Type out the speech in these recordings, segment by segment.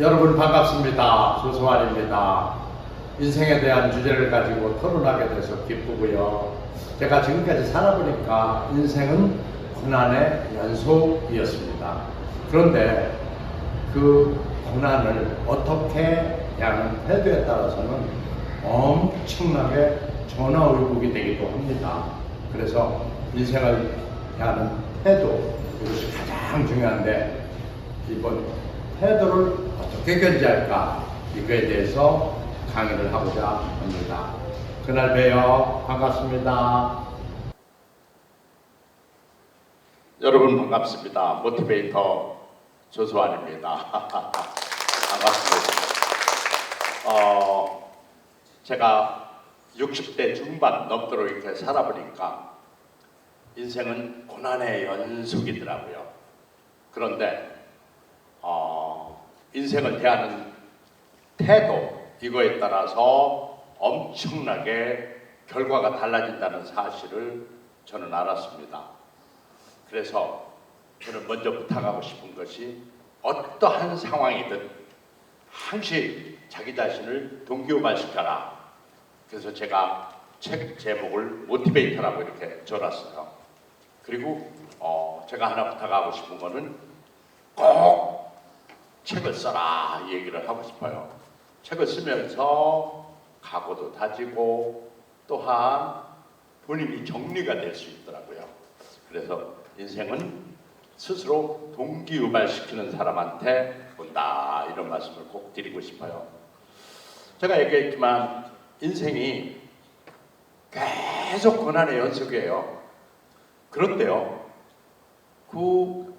여러분 반갑습니다. 조성환입니다. 인생에 대한 주제를 가지고 토론하게 돼서 기쁘고요. 제가 지금까지 살아보니까 인생은 고난의 연속이었습니다. 그런데 그 고난을 어떻게 하는 태도에 따라서는 엄청나게 전화위복이 되기도 합니다. 그래서 인생을 대하는 태도, 이것이 가장 중요한데, 이번 태도를 어떻게 견지할까, 이거에 대해서 강의를 하고자 합니다. 그날 봬요. 반갑습니다. 여러분 반갑습니다. 모티베이터 조수환입니다. 반갑습니다. 제가 60대 중반 넘도록 이렇게 살아보니까 인생은 고난의 연속이더라고요. 그런데 인생을 대하는 태도, 이거에 따라서 엄청나게 결과가 달라진다는 사실을 저는 알았습니다. 그래서 저는 먼저 부탁하고 싶은 것이, 어떠한 상황이든 항시 자기 자신을 동기유발시켜라. 그래서 제가 책 제목을 모티베이터라고 이렇게 적었어요. 그리고 제가 하나 부탁하고 싶은 거는 꼭 책을 써라, 이 얘기를 하고 싶어요. 책을 쓰면서 각오도 다지고 또한 본인이 정리가 될 수 있더라고요. 그래서 인생은 스스로 동기유발시키는 사람한테 온다, 이런 말씀을 꼭 드리고 싶어요. 제가 얘기했지만 인생이 계속 고난의 연속이에요. 그런데요,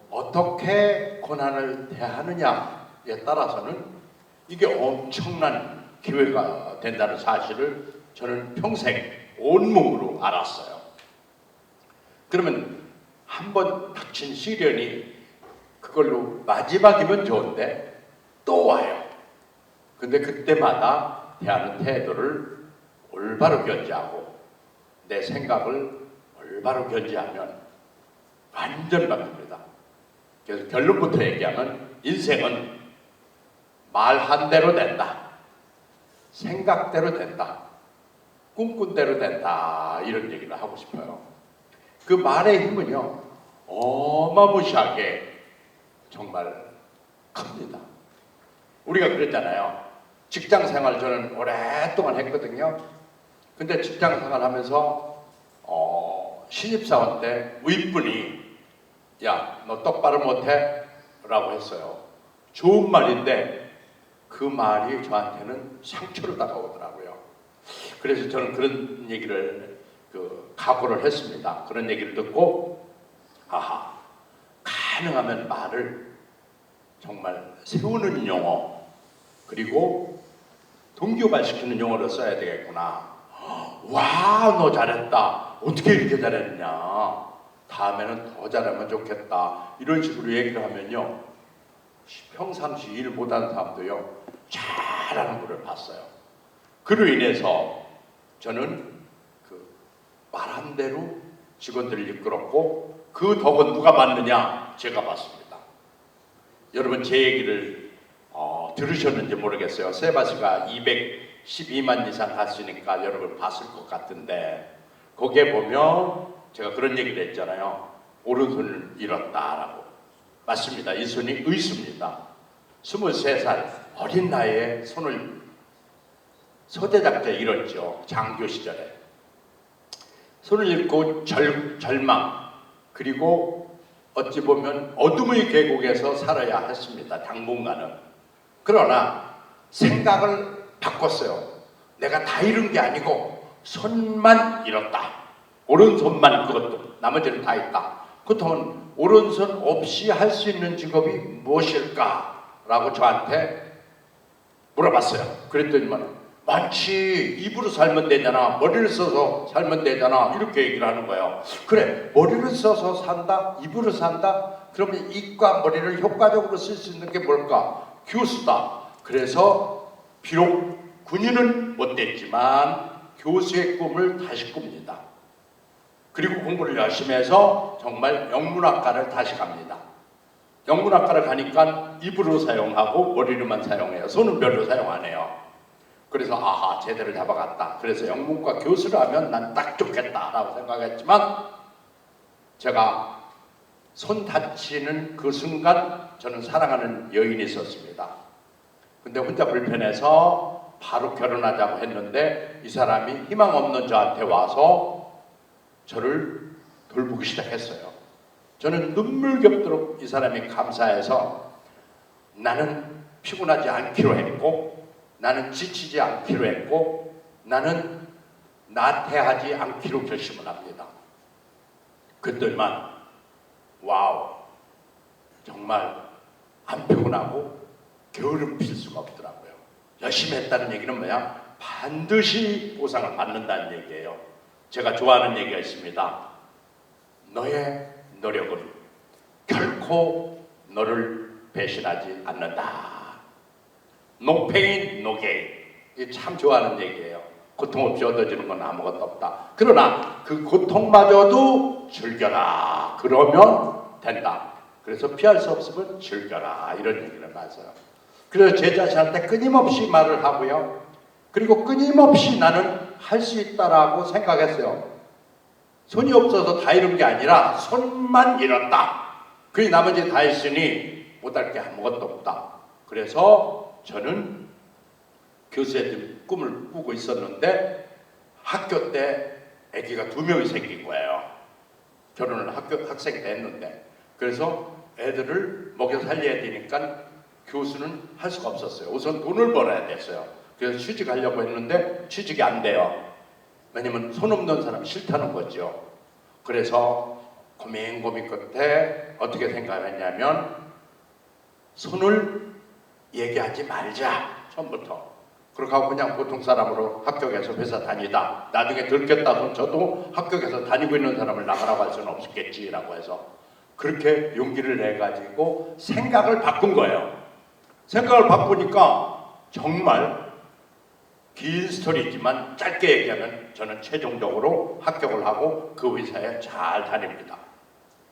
어떻게 고난을 대하느냐에 따라서는 이게 엄청난 기회가 된다는 사실을 저는 평생 온몸으로 알았어요. 그러면 한번 닥친 시련이 그걸로 마지막이면 좋은데 또 와요. 근데 그때마다 대하는 태도를 올바로 견지하고 내 생각을 올바로 견지하면 완전 바뀝니다. 그래서 결론부터 얘기하면 인생은 말한 대로 된다, 생각대로 된다, 꿈꾼대로 된다, 이런 얘기를 하고 싶어요. 그 말의 힘은요, 어마무시하게 정말 큽니다. 우리가 그랬잖아요. 직장 생활 저는 오랫동안 했거든요. 근데 직장 생활 하면서 신입사원 때 윗분이 야, 너 똑바로 못해? 라고 했어요. 좋은 말인데 그 말이 저한테는 상처로 다가오더라고요. 그래서 저는 그런 얘기를 각오를 했습니다. 그런 얘기를 듣고 가능하면 말을 정말 세우는 용어, 그리고 동기유발시키는 용어를 써야 되겠구나. 와, 너 잘했다. 어떻게 이렇게 잘했냐. 다음에는 더 잘하면 좋겠다. 이런 식으로 얘기를 하면요, 평상시 일 못하는 사람도요, 잘하는 것을 봤어요. 그로 인해서 저는 말한 대로 직원들을 이끌었고, 그 덕은 누가 받느냐? 제가 받습니다. 여러분 제 얘기를 들으셨는지 모르겠어요. 세바시가 212만 이상 갔으니까 여러분 봤을 것 같은데, 거기에 보면 제가 그런 얘기를 했잖아요. 오른손을 잃었다라고. 맞습니다. 이 손이 의수입니다. 23살 어린 나이에 손을 서대작자 잃었죠. 장교 시절에. 손을 잃고 절망, 그리고 어찌 보면 어둠의 계곡에서 살아야 했습니다. 당분간은. 그러나 생각을 바꿨어요. 내가 다 잃은 게 아니고 손만 잃었다. 오른손만, 그것도 나머지는 다 있다. 그렇다면 오른손 없이 할 수 있는 직업이 무엇일까? 라고 저한테 물어봤어요. 그랬더니만 많지, 입으로 살면 되잖아, 머리를 써서 살면 되잖아, 이렇게 얘기를 하는 거예요. 그래, 머리를 써서 산다, 입으로 산다? 그러면 입과 머리를 효과적으로 쓸 수 있는 게 뭘까? 교수다. 그래서 비록 군인은 못 됐지만 교수의 꿈을 다시 꿉니다. 그리고 공부를 열심히 해서 정말 영문학과를 다시 갑니다. 영문학과를 가니까 입으로 사용하고 머리로만 사용해요. 손은 별로 사용 안 해요. 그래서 아하, 제대로 잡아갔다. 그래서 영문과 교수를 하면 난 딱 좋겠다라고 생각했지만 제가 손 다치는 그 순간 저는 사랑하는 여인이 있었습니다. 근데 혼자 불편해서 바로 결혼하자고 했는데 이 사람이 희망 없는 저한테 와서 저를 돌보기 시작했어요. 저는 눈물겹도록 이 사람이 감사해서 나는 피곤하지 않기로 했고 나는 지치지 않기로 했고 나는 나태하지 않기로 결심을 합니다. 그랬더니만 와우, 정말 안 피곤하고 게으름 필 수가 없더라고요. 열심히 했다는 얘기는 뭐야? 반드시 보상을 받는다는 얘기예요. 제가 좋아하는 얘기가 있습니다. 너의 노력은 결코 너를 배신하지 않는다. No pain, no gain. 이게 참 좋아하는 얘기예요. 고통 없이 얻어지는 건 아무것도 없다. 그러나 그 고통마저도 즐겨라. 그러면 된다. 그래서 피할 수 없으면 즐겨라. 이런 얘기를 하세요. 그래서 제 자신한테 끊임없이 말을 하고요. 그리고 끊임없이 나는 할 수 있다라고 생각했어요. 손이 없어서 다 이룬 게 아니라 손만 잃었다. 그 나머지 다 했으니 못할 게 아무것도 없다. 그래서 저는 교수의 꿈을 꾸고 있었는데 학교 때 아기가 2명이 생긴 거예요. 결혼을 학생 때 했는데. 그래서 애들을 먹여 살려야 되니까 교수는 할 수가 없었어요. 우선 돈을 벌어야 됐어요. 그래서 취직하려고 했는데 취직이 안 돼요. 왜냐면 손 없는 사람 싫다는 거죠. 그래서 고민 끝에 어떻게 생각했냐면 손을 얘기하지 말자. 처음부터. 그렇게 하고 그냥 보통 사람으로 합격해서 회사 다니다. 나중에 들켰다면 저도 합격해서 다니고 있는 사람을 나가라고 할 수는 없겠지라고 해서 그렇게 용기를 내가지고 생각을 바꾼 거예요. 생각을 바꾸니까 정말 긴 스토리지만 짧게 얘기하면 저는 최종적으로 합격을 하고 그 회사에 잘 다닙니다.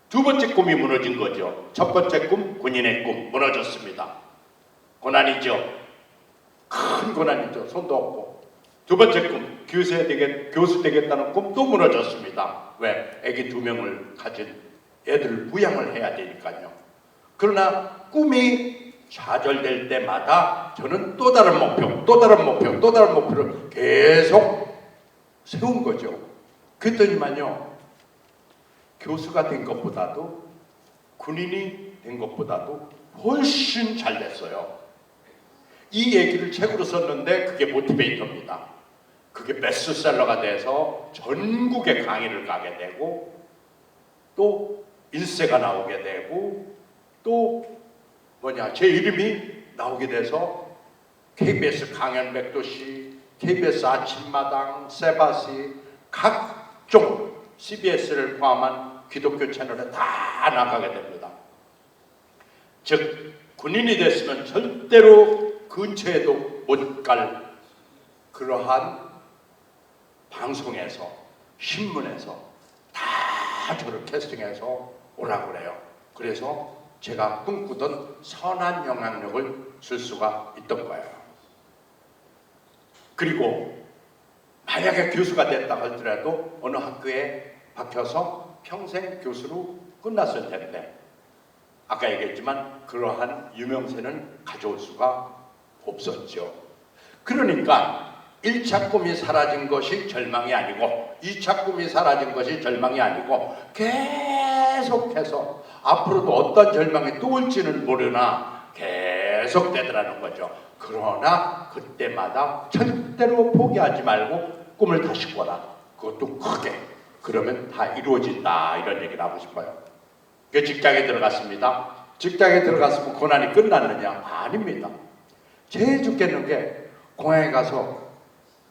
두 번째 꿈이 무너진 거죠. 첫 번째 꿈, 군인의 꿈 무너졌습니다. 고난이죠. 큰 고난이죠. 손도 없고. 두 번째 꿈, 교수 되겠다는 꿈도 무너졌습니다. 왜? 애기 2명을 가진 애들을 부양을 해야 되니까요. 그러나 꿈이 좌절될 때마다 저는 또 다른 목표를 계속 세운 거죠. 그랬더니만요, 교수가 된 것보다도 군인이 된 것보다도 훨씬 잘 됐어요. 이 얘기를 책으로 썼는데 그게 모티베이터입니다. 그게 베스트셀러가 돼서 전국에 강의를 가게 되고 또 인세가 나오게 되고 또 제 이름이 나오게 돼서 KBS 강연백도시, KBS 아침마당, 세바시 각종 CBS를 포함한 기독교 채널에 다 나가게 됩니다. 즉 군인이 됐으면 절대로 근처에도 못 갈 그러한 방송에서 신문에서 다 저를 캐스팅해서 오라고 그래요. 그래서 제가 꿈꾸던 선한 영향력을 줄 수가 있던 거예요. 그리고 만약에 교수가 됐다 할지라도 어느 학교에 박혀서 평생 교수로 끝났을 텐데 아까 얘기했지만 그러한 유명세는 가져올 수가 없었죠. 그러니까 1차 꿈이 사라진 것이 절망이 아니고 2차 꿈이 사라진 것이 절망이 아니고 계속해서 앞으로도 어떤 절망이 또 올지는 모르나 계속 되더라는 거죠. 그러나 그때마다 절대로 포기하지 말고 꿈을 다시 꿔라. 그것도 크게. 그러면 다 이루어진다. 이런 얘기를 하고 싶어요. 그 직장에 들어갔습니다. 직장에 들어갔으면 고난이 끝났느냐? 아닙니다. 제일 죽겠는 게 공항에 가서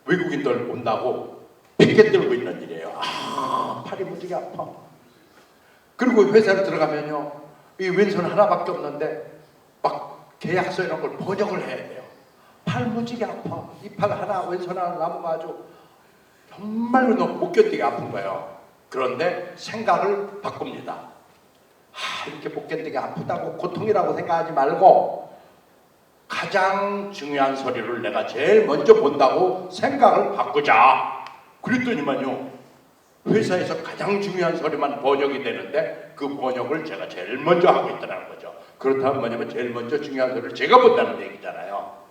외국인들 온다고 피켓 들고 있는 일이에요. 팔이 무지개 아파. 그리고 회사로 들어가면요, 이 왼손 하나밖에 없는데 막 계약서 이런 걸 번역을 해야 돼요. 팔 무지개 아파. 이 팔 하나, 왼손 하나 남은 거 아주 정말로 못 견디게 아픈 거예요. 그런데 생각을 바꿉니다. 이렇게 복견되게 아프다고 고통이라고 생각하지 말고 가장 중요한 서류를 내가 제일 먼저 본다고 생각을 바꾸자. 그랬더니만요, 회사에서 가장 중요한 서류만 번역이 되는데 그 번역을 제가 제일 먼저 하고 있다는 거죠. 그렇다면 뭐냐면 제일 먼저 중요한 서류를 제가 본다는 얘기잖아요.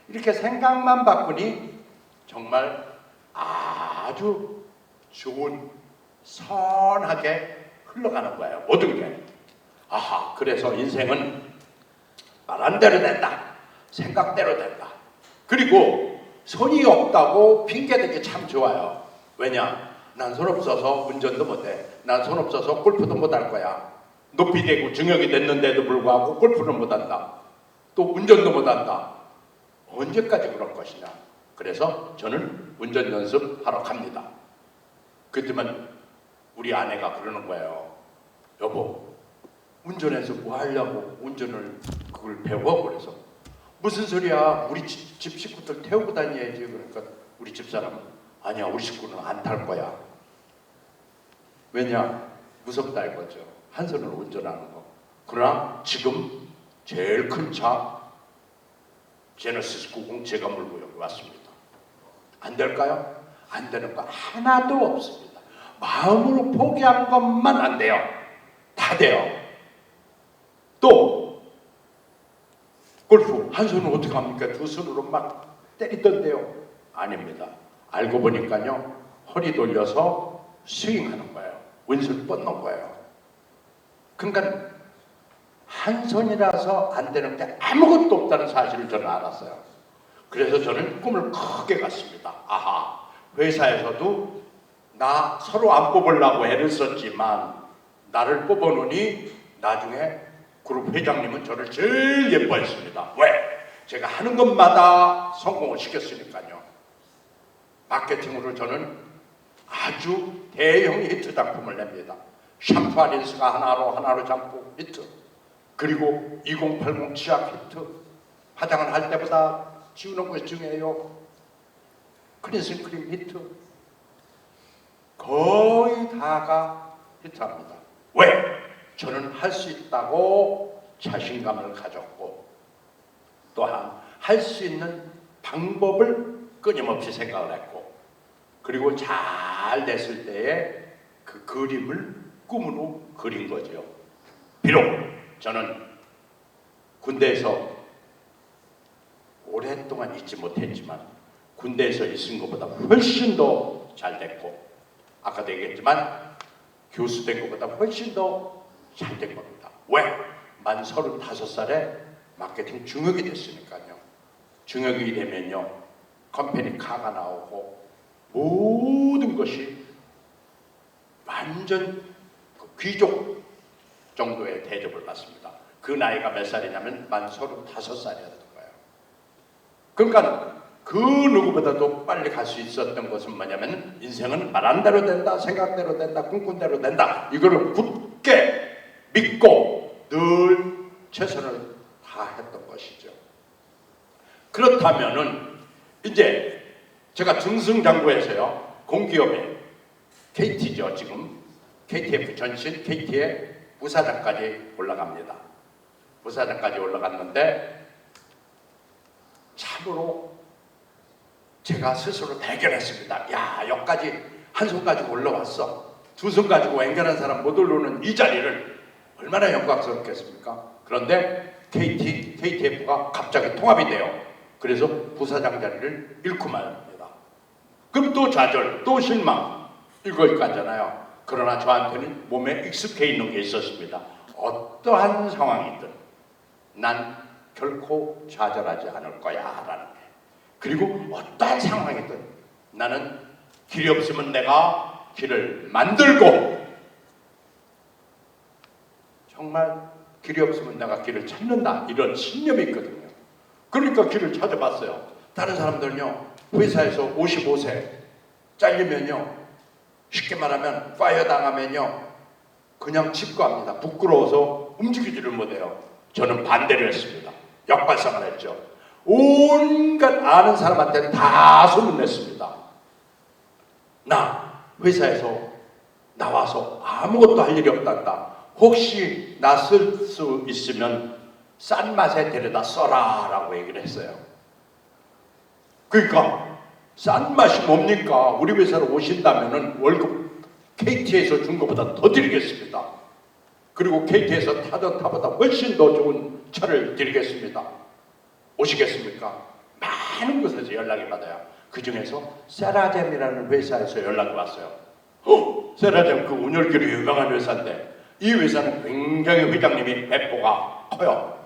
이렇게 생각만 바꾸니 정말 아주 좋은, 선하게 흘러가는 거예요. 모든 게. 아하, 그래서 인생은 말한 대로 된다. 생각대로 된다. 그리고 손이 없다고 핑계대기 참 좋아요. 왜냐? 난 손 없어서 운전도 못해. 난 손 없어서 골프도 못할 거야. 높이 되고 증역이 됐는데도 불구하고 골프는 못한다. 또 운전도 못한다. 언제까지 그럴 것이냐. 그래서 저는 운전 연습하러 갑니다. 그랬더니 우리 아내가 그러는 거예요. 여보, 운전해서 뭐 하려고 운전을 그걸 배워? 그래서 무슨 소리야, 우리 집 식구들 태우고 다녀야지. 그러니까 우리 집사람은 아니야, 우리 식구는 안 탈 거야. 왜냐? 무섭다 이거죠. 한 손으로 운전하는 거. 그러나 지금 제일 큰 차 제너시스 90 제가 몰고 여기 왔습니다. 안 될까요? 안 되는 거 하나도 없습니다. 마음으로 포기한 것만 안 돼요. 다 돼요. 또 골프 한 손으로 어떻게 합니까? 두 손으로 막 때리던데요. 아닙니다. 알고 보니까요, 허리 돌려서 스윙하는 거예요. 왼손 뻗는 거예요. 그러니까 한 손이라서 안 되는 게 아무것도 없다는 사실을 저는 알았어요. 그래서 저는 꿈을 크게 갔습니다. 아하, 회사에서도 나 서로 안 뽑으려고 애를 썼지만 나를 뽑아놓으니 나중에 그룹 회장님은 저를 제일 예뻐했습니다. 왜? 제가 하는 것마다 성공을 시켰으니까요. 마케팅으로 저는 아주 대형 히트 작품을 냅니다. 샴푸 아린스가 하나로 샴푸 히트, 그리고 2080 치약 히트, 화장을 할 때보다 지우는 것이 중요해요. 클렌징 크림 히트, 거의 다가 히트합니다. 왜? 저는 할 수 있다고 자신감을 가졌고, 또한 할 수 있는 방법을 끊임없이 생각을 했고, 그리고 잘 됐을 때에 그 그림을 꿈으로 그린 거죠. 비록 저는 군대에서 오랫동안 있지 못했지만 군대에서 있은 것보다 훨씬 더 잘 됐고, 아까도 얘기했지만 교수 된 것보다 훨씬 더 잘 된 겁니다. 왜? 만 35살에 마케팅 중역이 됐으니까요. 중역이 되면요, 컴퍼니 카가 나오고 모든 것이 완전 귀족 정도의 대접을 받습니다. 그 나이가 몇 살이냐면 만 35살이었던 거예요. 그러니까 그 누구보다도 빨리 갈 수 있었던 것은 뭐냐면, 인생은 말한 대로 된다, 생각대로 된다, 꿈꾼대로 된다, 이거를 굳게 믿고 늘 최선을 다했던 것이죠. 그렇다면은 이제 제가 승승장구해서요, 공기업에 KT죠, 지금 KTF 전신 KT의 부사장까지 올라갑니다. 부사장까지 올라갔는데 참으로 제가 스스로 대견했습니다. 야, 여기까지 한 손 가지고 올라왔어. 두 손 가지고 앵간한 사람 못 올라오는 이 자리를 얼마나 영광스럽겠습니까? 그런데 KTF가 갑자기 통합이 돼요. 그래서 부사장 자리를 잃고 말입니다. 그럼 또 좌절, 또 실망, 이거까지잖아요. 그러나 저한테는 몸에 익숙해 있는 게 있었습니다. 어떠한 상황이든 난 결코 좌절하지 않을 거야 라는 게. 그리고 어떠한 상황이든 나는 길이 없으면 내가 길을 만들고, 정말 길이 없으면 내가 길을 찾는다, 이런 신념이 있거든요. 그러니까 길을 찾아봤어요. 다른 사람들은요, 회사에서 55세 잘리면요, 쉽게 말하면 파이어 당하면요, 그냥 집 갑니다. 부끄러워서 움직이지를 못해요. 저는 반대를 했습니다. 역발상을 했죠. 온갖 아는 사람한테 다 소문냈습니다. 나 회사에서 나와서 아무것도 할 일이 없단다. 혹시 나 쓸 수 있으면 싼 맛에 데려다 써라 라고 얘기를 했어요. 그러니까 싼 맛이 뭡니까? 우리 회사로 오신다면은 월급 KT에서 준 것보다 더 드리겠습니다. 그리고 KT에서 타던 차보다 훨씬 더 좋은 차를 드리겠습니다. 오시겠습니까? 많은 곳에서 연락이 받아요. 그 중에서 세라젬이라는 회사에서 연락이 왔어요. 세라젬 그 온열기로 유명한 회사인데 이 회사는 굉장히 회장님이 배포가 커요.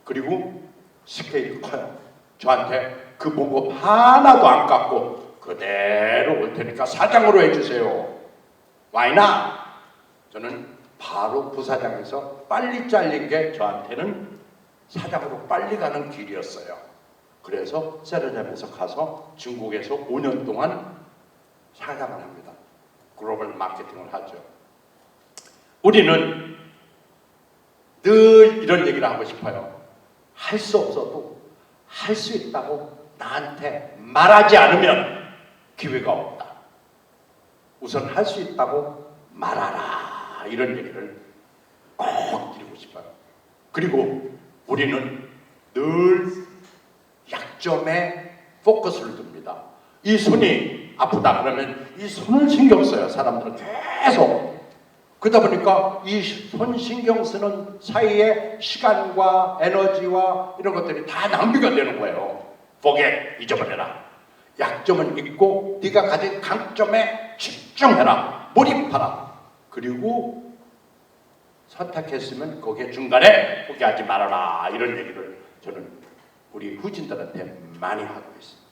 그리고 스케일이 커요. 저한테 그 봉급 하나도 안 깎고 그대로 올 테니까 사장으로 해주세요. Why not? 저는 바로 부사장에서 빨리 잘린 게 저한테는 사장으로 빨리 가는 길이었어요. 그래서 세라젬에서 가서 중국에서 5년 동안 사장을 합니다. 글로벌 마케팅을 하죠. 우리는 늘 이런 얘기를 하고 싶어요. 할 수 없어도 할 수 있다고 나한테 말하지 않으면 기회가 없다. 우선 할 수 있다고 말하라. 이런 얘기를 꼭 드리고 싶어요. 그리고 우리는 늘 약점에 포커스를 둡니다. 이 손이 아프다 그러면 이 손을 신경 써요. 사람들은 계속. 그러다 보니까 이 손 신경 쓰는 사이에 시간과 에너지와 이런 것들이 다 낭비가 되는 거예요. forget, 잊어버려라. 약점은 잊고 네가 가진 강점에 집중해라. 몰입하라. 그리고 선택했으면 거기에 중간에 포기하지 말아라. 이런 얘기를 저는 우리 후진들한테 많이 하고 있습니다.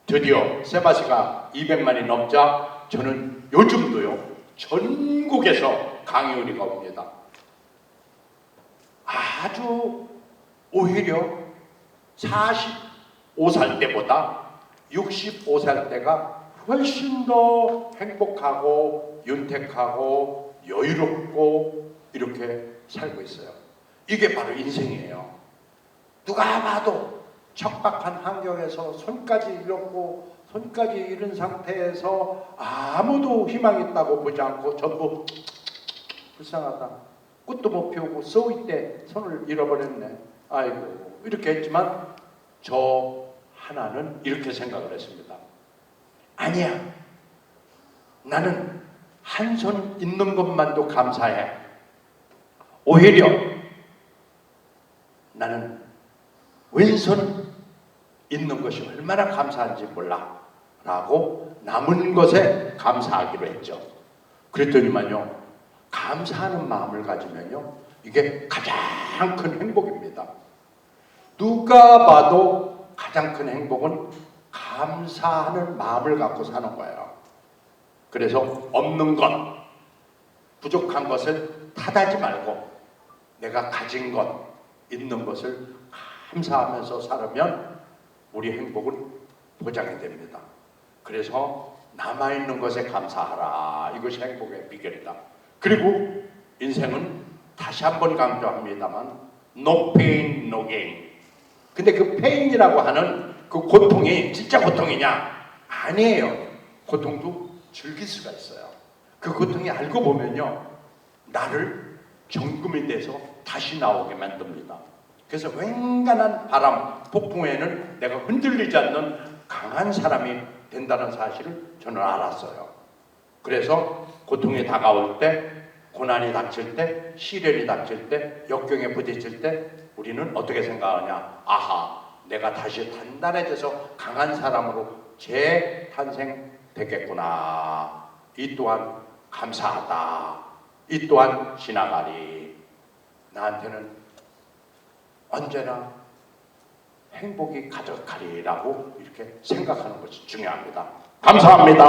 드디어 세바시가 200만이 넘자 저는 요즘도요. 전국에서 강의원이가 옵니다. 아주 오히려 45살 때보다 65살 때가 훨씬 더 행복하고 윤택하고 여유롭고 이렇게 살고 있어요. 이게 바로 인생이에요. 누가 봐도 척박한 환경에서 손까지 잃었고 손까지 잃은 상태에서 아무도 희망이 있다고 보지 않고 전부 불쌍하다. 꽃도 못 피우고 쏘이 때 손을 잃어버렸네. 아이고 이렇게 했지만 저 하나는 이렇게 생각을 했습니다. 아니야. 나는 한 손 있는 것만도 감사해. 오히려 나는 왼손 있는 것이 얼마나 감사한지 몰라 라고 남은 것에 감사하기로 했죠. 그랬더니만요, 감사하는 마음을 가지면요 이게 가장 큰 행복입니다. 누가 봐도 가장 큰 행복은 감사하는 마음을 갖고 사는 거예요. 그래서 없는 것, 부족한 것을 탓하지 말고 내가 가진 것, 있는 것을 감사하면서 살면 우리 행복은 보장이 됩니다. 그래서 남아있는 것에 감사하라. 이것이 행복의 비결이다. 그리고 인생은 다시 한번 강조합니다만 no pain, no gain. 근데 그 pain이라고 하는 그 고통이 진짜 고통이냐? 아니에요. 고통도 즐길 수가 있어요. 그 고통이 알고 보면요 나를 정금이 돼서 다시 나오게 만듭니다. 그래서 웬간한 바람, 폭풍에는 내가 흔들리지 않는 강한 사람이 된다는 사실을 저는 알았어요. 그래서 고통이 다가올 때, 고난이 닥칠 때, 시련이 닥칠 때, 역경에 부딪힐 때 우리는 어떻게 생각하냐? 아하, 내가 다시 단단해져서 강한 사람으로 재탄생되겠구나. 이 또한 감사하다. 이 또한 지나가리. 나한테는 언제나 행복이 가득하리라고 이렇게 생각하는 것이 중요합니다. 감사합니다.